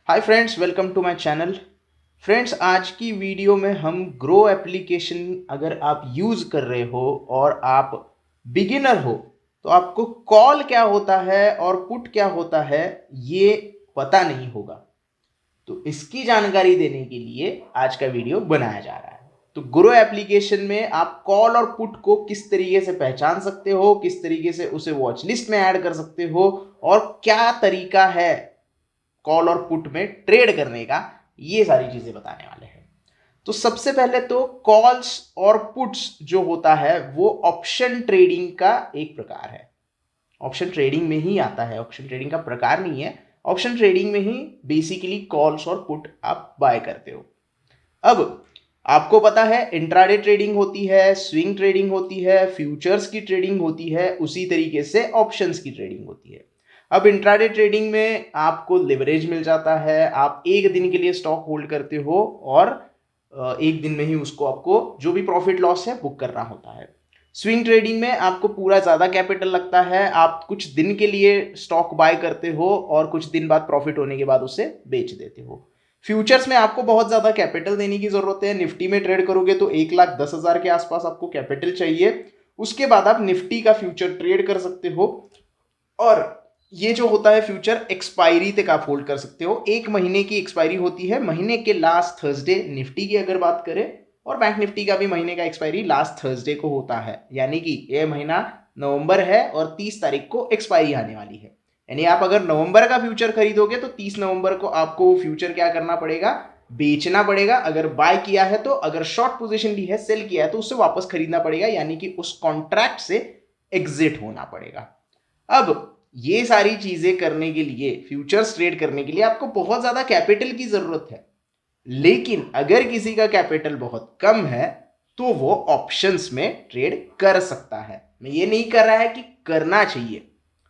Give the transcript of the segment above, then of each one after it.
Hi friends, welcome to my channel. Friends, आज की video में हम ग्रो एप्लीकेशन अगर आप यूज़ कर रहे हो और आप बिगिनर हो तो आपको कॉल क्या होता है और पुट क्या होता है ये पता नहीं होगा। तो इसकी जानकारी देने के लिए आज का वीडियो बनाया जा रहा है। तो ग्रो एप्लीकेशन में आप कॉल और पुट को किस तरीके से पहचान सकते हो, किस तरीके से उसे वॉच लिस्ट में ऐड कर सकते हो और क्या तरीका है कॉल और पुट में ट्रेड करने का, ये सारी चीजें बताने वाले हैं। तो सबसे पहले तो कॉल्स और पुट्स जो होता है वो ऑप्शन ट्रेडिंग का एक प्रकार है। ऑप्शन ट्रेडिंग में ही आता है, ऑप्शन ट्रेडिंग का प्रकार नहीं है। ऑप्शन ट्रेडिंग में ही बेसिकली कॉल्स और पुट आप बाय करते हो। अब आपको पता है इंट्राडे ट्रेडिंग होती है, स्विंग ट्रेडिंग होती है, फ्यूचर्स की ट्रेडिंग होती है, उसी तरीके से ऑप्शंस की ट्रेडिंग होती है। अब इंट्राडे ट्रेडिंग में आपको लिवरेज मिल जाता है, आप एक दिन के लिए स्टॉक होल्ड करते हो और एक दिन में ही उसको आपको जो भी प्रॉफिट लॉस है बुक करना होता है। स्विंग ट्रेडिंग में आपको पूरा ज़्यादा कैपिटल लगता है, आप कुछ दिन के लिए स्टॉक बाय करते हो और कुछ दिन बाद प्रॉफिट होने के बाद उसे बेच देते हो। फ्यूचर्स में आपको बहुत ज़्यादा कैपिटल देने की ज़रूरत है। निफ्टी में ट्रेड करोगे तो 1,10,000 के आसपास आपको कैपिटल चाहिए। उसके बाद आप निफ्टी का फ्यूचर ट्रेड कर सकते हो और ये जो होता है फ्यूचर एक्सपायरी तक आप होल्ड कर सकते हो। एक महीने की एक्सपायरी होती है, महीने के लास्ट थर्सडे निफ्टी की अगर बात करें, और बैंक निफ्टी का भी महीने का एक्सपायरी लास्ट थर्सडे को होता है। यानी कि ये महीना नवंबर है और 30 तारीख को एक्सपायरी आने वाली है। यानी आप अगर नवंबर का फ्यूचर खरीदोगे तो 30 नवंबर को आपको फ्यूचर क्या करना पड़ेगा, बेचना पड़ेगा। अगर बाय किया है तो, अगर शॉर्ट पोजीशन ली है, सेल किया है तो उससे वापस खरीदना पड़ेगा, यानी कि उस कॉन्ट्रैक्ट से एग्जिट होना पड़ेगा। अब ये सारी चीजें करने के लिए, फ्यूचर्स ट्रेड करने के लिए आपको बहुत ज्यादा कैपिटल की जरूरत है। लेकिन अगर किसी का कैपिटल बहुत कम है तो वो ऑप्शंस में ट्रेड कर सकता है। मैं ये नहीं कर रहा है कि करना चाहिए,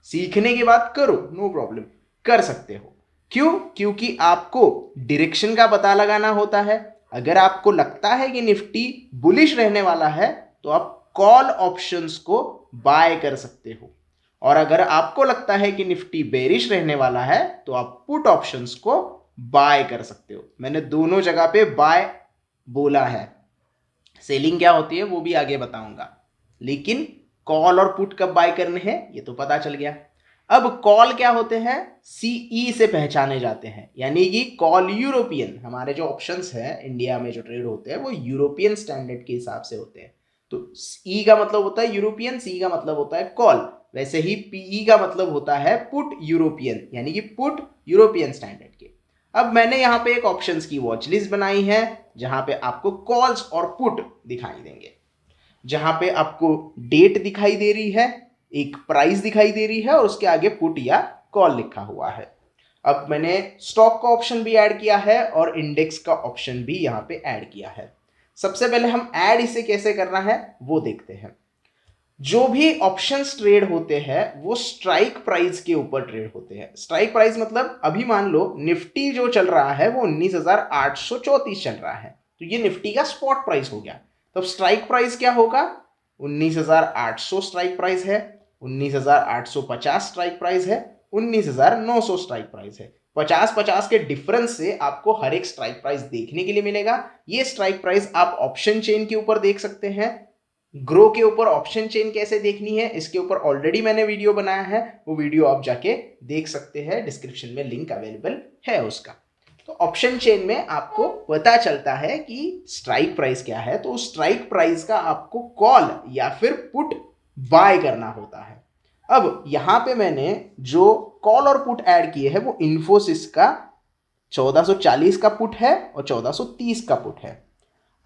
सीखने के बाद करो, नो प्रॉब्लम, कर सकते हो। क्यों? क्योंकि आपको डायरेक्शन का पता लगाना होता है। अगर आपको लगता है कि निफ्टी बुलिश रहने वाला है तो आप कॉल ऑप्शंस को बाय कर सकते हो, और अगर आपको लगता है कि निफ्टी बेरिश रहने वाला है तो आप पुट ऑप्शंस को बाय कर सकते हो। मैंने दोनों जगह पे बाय बोला है। सेलिंग क्या होती है वो भी आगे बताऊंगा, लेकिन कॉल और पुट कब बाय करने हैं ये तो पता चल गया। अब कॉल क्या होते हैं, सीई से पहचाने जाते हैं, यानी कि कॉल यूरोपियन। हमारे जो ऑप्शंस हैं इंडिया में जो ट्रेड होते हैं वो यूरोपियन स्टैंडर्ड के हिसाब से होते हैं। तो ई का मतलब होता है यूरोपियन, सी का मतलब होता है कॉल। वैसे ही पीई का मतलब होता है पुट यूरोपियन, यानी कि पुट यूरोपियन स्टैंडर्ड के। अब मैंने यहाँ पे एक ऑप्शंस की वॉच लिस्ट बनाई है जहां पे आपको कॉल्स और पुट दिखाई देंगे, जहां पे आपको डेट दिखाई दे रही है, एक प्राइस दिखाई दे रही है और उसके आगे पुट या कॉल लिखा हुआ है। अब मैंने स्टॉक का ऑप्शन भी ऐड किया है और इंडेक्स का ऑप्शन भी यहां पे ऐड किया है। सबसे पहले हम ऐड इसे कैसे करना है वो देखते हैं। जो भी ऑप्शंस ट्रेड होते हैं वो स्ट्राइक प्राइस के ऊपर ट्रेड होते हैं। स्ट्राइक प्राइस मतलब अभी मान लो निफ्टी जो चल रहा है वो 19,834 चल रहा है, तो ये निफ्टी का स्पॉट प्राइस हो गया। तो स्ट्राइक प्राइस क्या होगा, 19,800 स्ट्राइक प्राइस है, 19,850 स्ट्राइक प्राइस है, 19,900 स्ट्राइक प्राइस है। 50-50 के डिफरेंस से आपको हर एक स्ट्राइक प्राइस देखने के लिए मिलेगा। ये स्ट्राइक प्राइस आप ऑप्शन चेन के ऊपर देख सकते हैं। ग्रो के ऊपर ऑप्शन चेन कैसे देखनी है इसके ऊपर ऑलरेडी मैंने वीडियो बनाया है, वो वीडियो आप जाके देख सकते हैं, डिस्क्रिप्शन में लिंक अवेलेबल है उसका। तो ऑप्शन चेन में आपको पता चलता है कि स्ट्राइक प्राइस क्या है, तो उस स्ट्राइक प्राइस का आपको कॉल या फिर पुट बाय करना होता है। अब यहां पे मैंने जो कॉल और पुट ऐड किए हैं वो इन्फोसिस का 1440 का पुट है और 1430 का पुट है।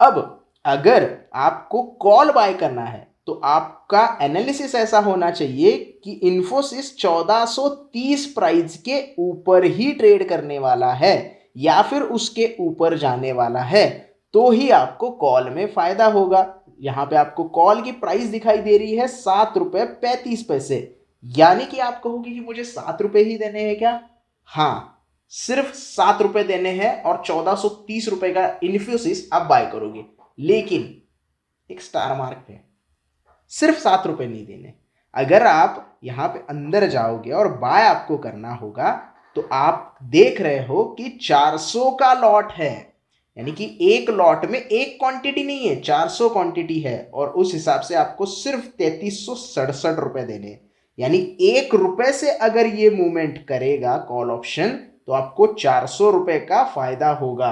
अब अगर आपको कॉल बाय करना है तो आपका एनालिसिस ऐसा होना चाहिए कि इन्फोसिस 1430 प्राइस के ऊपर ही ट्रेड करने वाला है या फिर उसके ऊपर जाने वाला है, तो ही आपको कॉल में फायदा होगा। यहां पे आपको कॉल की प्राइस दिखाई दे रही है ₹7.35, यानी कि आप कहोगे कि मुझे ₹7 ही देने हैं क्या? हाँ, सिर्फ ₹7 देने हैं और ₹1430 का इन्फ्योसिस आप बाय करोगे। लेकिन एक स्टार मार्क है, सिर्फ ₹7 नहीं देने। अगर आप यहां पे अंदर जाओगे और बाय आपको करना होगा तो आप देख रहे हो कि 400 का लॉट है, यानी कि एक लॉट में एक क्वांटिटी नहीं है, 400 क्वांटिटी है, और उस हिसाब से आपको सिर्फ 3367 रुपए देने हैं। यानी 1 रुपए से अगर ये मूवमेंट करेगा कॉल ऑप्शन तो आपको 400 रुपए का फायदा होगा।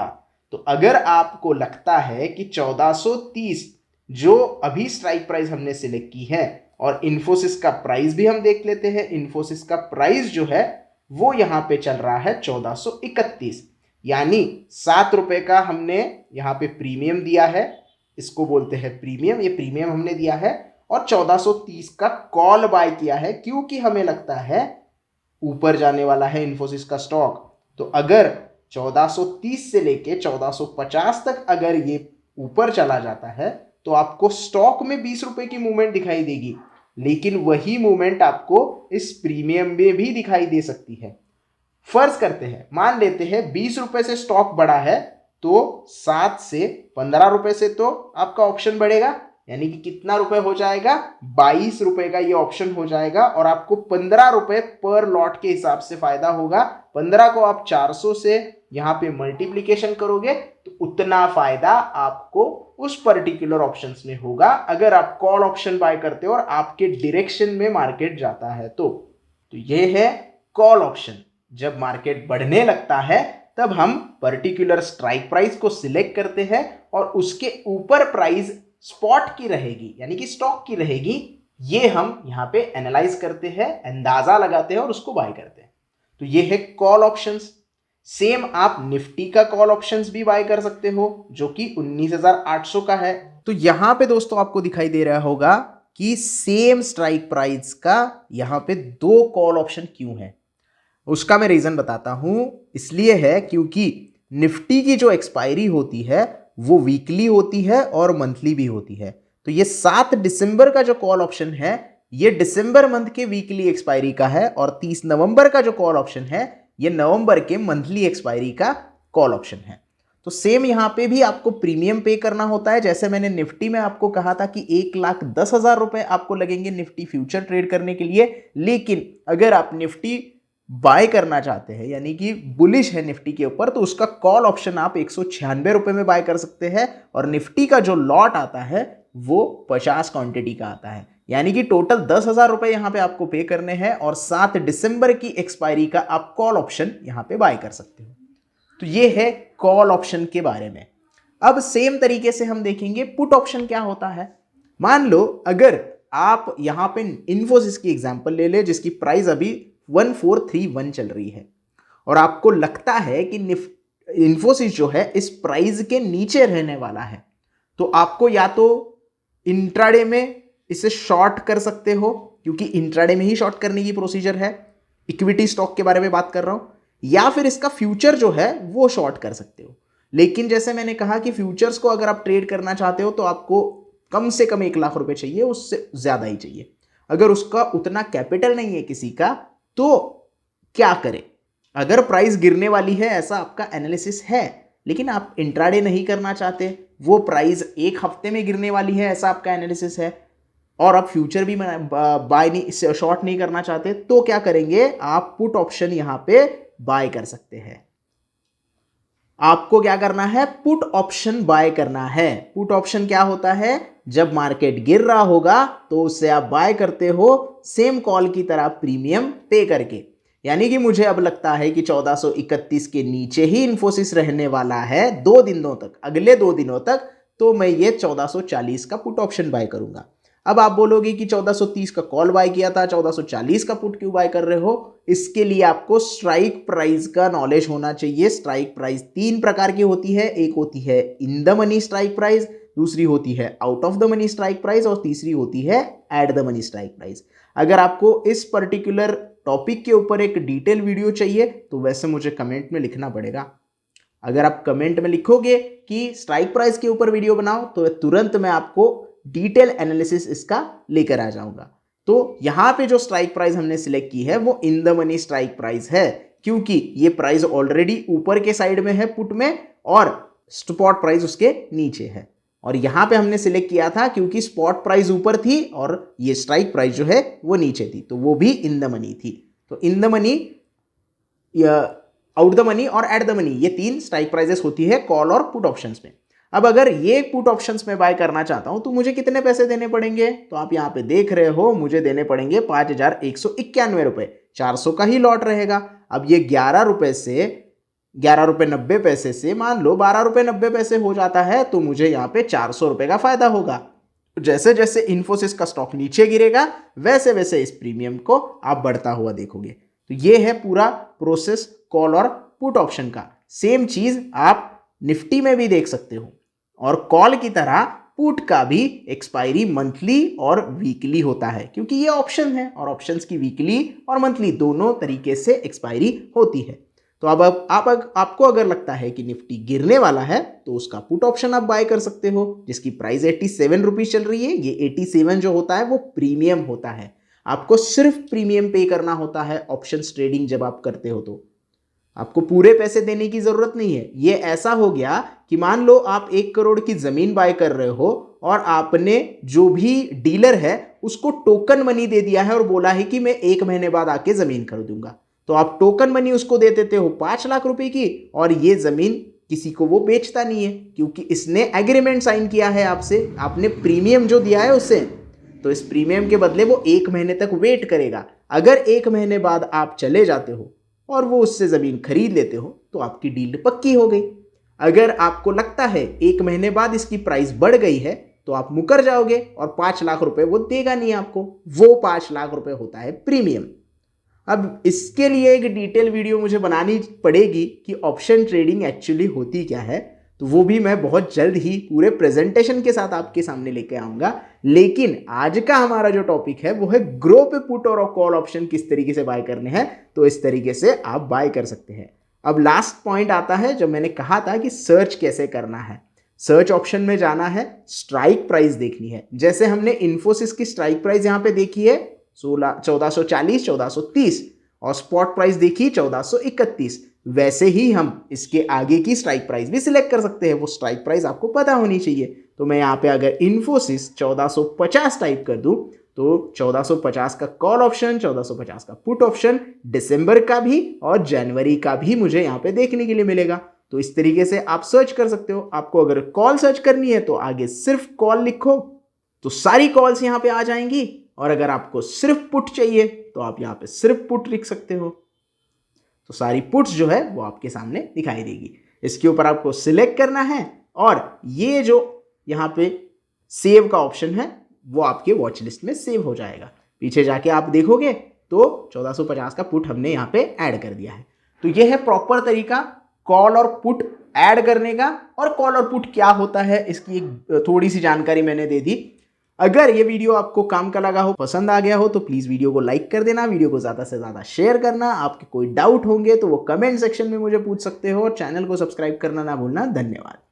तो अगर आपको लगता है कि 1430 जो अभी स्ट्राइक प्राइस हमने सिलेक्ट की है, और इन्फोसिस का प्राइस भी हम देख लेते हैं, इन्फोसिस का प्राइस जो है वो यहां पे चल रहा है 1431, यानी 7 रुपए का हमने यहाँ पे प्रीमियम दिया है, इसको बोलते हैं प्रीमियम, ये प्रीमियम हमने दिया है, और 1430 का कॉल बाय किया है क्योंकि हमें लगता है ऊपर जाने वाला है इन्फोसिस का स्टॉक। तो अगर 1430 से लेके 1450 तक अगर ये ऊपर चला जाता है तो आपको स्टॉक में 20 रुपए की मूवमेंट दिखाई देगी, लेकिन वही मूवमेंट आपको इस प्रीमियम में भी दिखाई दे सकती है। फर्ज करते हैं, मान लेते हैं 20 रुपए से स्टॉक बढ़ा है, तो 7 से 15 रुपए से तो आपका ऑप्शन बढ़ेगा, यानी कि कितना रुपए हो जाएगा, 22 रुपए का ये ऑप्शन हो जाएगा, और आपको 15 रुपए पर लॉट के हिसाब से फायदा होगा। 15 को आप 400 से यहाँ पे मल्टीप्लीकेशन करोगे तो उतना फायदा आपको उस पर्टिकुलर ऑप्शंस में होगा अगर आप कॉल ऑप्शन बाय करते हो और आपके डायरेक्शन में मार्केट जाता है। तो ये है कॉल ऑप्शन। जब मार्केट बढ़ने लगता है तब हम पर्टिकुलर स्ट्राइक प्राइस को सिलेक्ट करते हैं और उसके ऊपर प्राइस स्पॉट की रहेगी, यानी कि स्टॉक की रहेगी, ये हम यहाँ पे एनालाइज करते हैं, अंदाजा लगाते हैं और उसको बाय करते हैं। तो ये है कॉल ऑप्शंस। सेम आप निफ्टी का कॉल ऑप्शंस भी बाय कर सकते हो जो कि 19,800 का है। तो यहां पे दोस्तों आपको दिखाई दे रहा होगा कि सेम स्ट्राइक प्राइस का यहां पे 2 कॉल ऑप्शन क्यों है। उसका मैं रीजन बताता हूं। इसलिए है क्योंकि निफ्टी की जो एक्सपायरी होती है वो वीकली होती है और मंथली भी होती है। तो ये 7 दिसंबर का जो कॉल ऑप्शन है ये दिसंबर मंथ के वीकली एक्सपायरी का है, और 30 नवंबर का जो कॉल ऑप्शन है ये नवंबर के मंथली एक्सपायरी का कॉल ऑप्शन है। तो सेम यहां पे भी आपको प्रीमियम पे करना होता है। जैसे मैंने निफ्टी में आपको कहा था कि 1,10,000 रुपए आपको लगेंगे निफ्टी फ्यूचर ट्रेड करने के लिए, लेकिन अगर आप निफ्टी बाय करना चाहते हैं यानी कि बुलिश है निफ्टी के ऊपर, तो उसका कॉल ऑप्शन आप 196 रुपए में बाय कर सकते हैं, और निफ्टी का जो लॉट आता है वो 50 क्वांटिटी का आता है, यानी कि टोटल 10,000 रुपए यहां पे आपको पे करने हैं, और 7 दिसंबर की एक्सपायरी का आप कॉल ऑप्शन यहां पे बाय कर सकते हो। तो ये है कॉल ऑप्शन के बारे में। अब सेम तरीके से हम देखेंगे पुट ऑप्शन क्या होता है। मान लो अगर आप यहां पे इन्फोसिस की एग्जांपल ले ले जिसकी प्राइस अभी 1431 चल रही है, और आपको लगता है कि इन्फोसिस जो है इस प्राइस के नीचे रहने वाला है, तो आपको या तो इंट्राडे में इसे शॉर्ट कर सकते हो, क्योंकि इंट्राडे में ही शॉर्ट करने की प्रोसीजर है, इक्विटी स्टॉक के बारे में बात कर रहा हूं, या फिर इसका फ्यूचर जो है वो शॉर्ट कर सकते हो। लेकिन जैसे मैंने कहा कि फ्यूचर्स को अगर आप ट्रेड करना चाहते हो तो आपको कम से कम 1,00,000 रुपए चाहिए, उससे ज्यादा ही चाहिए। अगर उसका उतना कैपिटल नहीं है किसी का तो क्या करें। अगर प्राइस गिरने वाली है ऐसा आपका एनालिसिस है, लेकिन आप इंट्राडे नहीं करना चाहते, वो प्राइस 1 हफ्ते में गिरने वाली है ऐसा आपका एनालिसिस है, और आप फ्यूचर भी बाय नहीं, शॉर्ट नहीं करना चाहते, तो क्या करेंगे, आप पुट ऑप्शन यहां पे बाय कर सकते हैं। आपको क्या करना है, पुट ऑप्शन बाय करना है। पुट ऑप्शन क्या होता है, जब मार्केट गिर रहा होगा तो उससे आप बाय करते हो सेम कॉल की तरह प्रीमियम पे करके। यानी कि मुझे अब लगता है कि 1431 के नीचे ही इन्फोसिस रहने वाला है 2 दिनों तक, अगले 2 दिनों तक, तो मैं ये 1440 का पुट ऑप्शन बाय करूंगा। अब आप बोलोगे कि 1430 का कॉल बाय किया था, 1440 का पुट क्यों बाय कर रहे हो। इसके लिए आपको स्ट्राइक प्राइस का नॉलेज होना चाहिए। स्ट्राइक प्राइस 3 प्रकार की होती है, एक होती है in the money strike price, दूसरी होती है out of the money strike price, और तीसरी होती है at the money strike price. अगर आपको इस पर्टिकुलर टॉपिक के ऊपर एक डिटेल वीडियो चाहिए तो वैसे मुझे कमेंट में लिखना पड़ेगा। अगर आप कमेंट में लिखोगे कि स्ट्राइक प्राइस के ऊपर वीडियो बनाओ तो तुरंत मैं आपको डिटेल एनालिसिस इसका लेकर आ जाऊंगा। तो यहां पे जो स्ट्राइक प्राइस हमने सिलेक्ट की है वो in the money strike price है, क्योंकि ये प्राइस ऑलरेडी ऊपर के साइड में है पुट में, और स्पॉट प्राइस उसके नीचे है। और यहां पे हमने सिलेक्ट किया था क्योंकि स्पॉट प्राइस ऊपर थी और ये स्ट्राइक प्राइस जो है वो नीचे थी, तो वो भी इन द मनी थी। तो in the money out the money और एट द मनी, ये 3 स्ट्राइक प्राइजेस होती है कॉल और पुट ऑप्शंस में। अब अगर ये पुट ऑप्शंस में बाय करना चाहता हूं तो मुझे कितने पैसे देने पड़ेंगे, तो आप यहां पे देख रहे हो मुझे देने पड़ेंगे 5,191 रुपए, 400 का ही लॉट रहेगा। अब ये 11 रुपए से 11 रुपए 90 पैसे से मान लो 12 रुपए 90 पैसे हो जाता है, तो मुझे यहाँ पे 400 रुपए का फायदा होगा। जैसे जैसे इन्फोसिस का स्टॉक नीचे गिरेगा वैसे वैसे इस प्रीमियम को आप बढ़ता हुआ देखोगे। तो ये है पूरा प्रोसेस कॉल और पुट ऑप्शन का। सेम चीज आप निफ्टी में भी देख सकते हो, और कॉल की तरह पुट का भी एक्सपायरी मंथली और वीकली होता है, क्योंकि ये ऑप्शन है और ऑप्शंस की वीकली और मंथली दोनों तरीके से एक्सपायरी होती है। तो अब आपको अगर लगता है कि निफ्टी गिरने वाला है तो उसका पुट ऑप्शन आप बाय कर सकते हो, जिसकी प्राइस 87 रुपीज चल रही है। ये 87 जो होता है वो प्रीमियम होता है, आपको सिर्फ प्रीमियम पे करना होता है ऑप्शंस ट्रेडिंग जब आप करते हो, तो आपको पूरे पैसे देने की जरूरत नहीं है। ये ऐसा हो गया कि मान लो आप 1 करोड़ की जमीन बाय कर रहे हो और आपने जो भी डीलर है उसको टोकन मनी दे दिया है और बोला है कि मैं 1 महीने बाद आके जमीन खरीदूंगा, तो आप टोकन मनी उसको दे देते हो 5 लाख रुपए की, और ये जमीन किसी को वो बेचता नहीं है क्योंकि इसने एग्रीमेंट साइन किया है आपसे, आपने प्रीमियम जो दिया है उससे। तो इस प्रीमियम के बदले वो 1 महीने तक वेट करेगा। अगर 1 महीने बाद आप चले जाते हो और वो उससे ज़मीन खरीद लेते हो तो आपकी डील पक्की हो गई। अगर आपको लगता है 1 महीने बाद इसकी प्राइस बढ़ गई है तो आप मुकर जाओगे और 5 लाख रुपए वो देगा नहीं आपको, वो 5 लाख रुपए होता है प्रीमियम। अब इसके लिए एक डिटेल वीडियो मुझे बनानी पड़ेगी कि ऑप्शन ट्रेडिंग एक्चुअली होती क्या है, तो वो भी मैं बहुत जल्द ही पूरे प्रेजेंटेशन के साथ आपके सामने लेके आऊंगा। लेकिन आज का हमारा जो टॉपिक है वो है ग्रो पे पुट और कॉल ऑप्शन किस तरीके से बाय करने हैं, तो इस तरीके से आप बाय कर सकते हैं। अब लास्ट पॉइंट आता है जब मैंने कहा था कि सर्च कैसे करना है। सर्च ऑप्शन में जाना है, स्ट्राइक प्राइस देखनी है। जैसे हमने इन्फोसिस की स्ट्राइक प्राइस यहाँ पे देखी है 1440 1430 और स्पॉट प्राइस देखी 1431, वैसे ही हम इसके आगे की स्ट्राइक प्राइस भी सिलेक्ट कर सकते हैं। वो स्ट्राइक प्राइस आपको पता होनी चाहिए। तो मैं यहाँ पे अगर इन्फोसिस 1450 टाइप कर दूं तो 1450 का कॉल ऑप्शन, 1450 का पुट ऑप्शन दिसंबर का भी और जनवरी का भी मुझे यहाँ पे देखने के लिए मिलेगा। तो इस तरीके से आप सर्च कर सकते हो। आपको अगर कॉल सर्च करनी है तो आगे सिर्फ कॉल लिखो तो सारी कॉल्स यहाँ पे आ जाएंगी, और अगर आपको सिर्फ पुट चाहिए तो आप यहाँ पे सिर्फ पुट लिख सकते हो, तो सारी पुट्स जो है वो आपके सामने दिखाई देगी। इसके ऊपर आपको सिलेक्ट करना है और ये जो यहाँ पे सेव का ऑप्शन है वो आपके वॉच लिस्ट में सेव हो जाएगा। पीछे जाके आप देखोगे तो 1450 का पुट हमने यहाँ पे ऐड कर दिया है। तो ये है प्रॉपर तरीका कॉल और पुट ऐड करने का, और कॉल और पुट क्या होता है इसकी एक थोड़ी सी जानकारी मैंने दे दी। अगर ये वीडियो आपको काम का लगा हो, पसंद आ गया हो, तो प्लीज़ वीडियो को लाइक कर देना, वीडियो को ज़्यादा से ज़्यादा शेयर करना। आपके कोई डाउट होंगे तो वो कमेंट सेक्शन में मुझे पूछ सकते हो, और चैनल को सब्सक्राइब करना ना भूलना। धन्यवाद।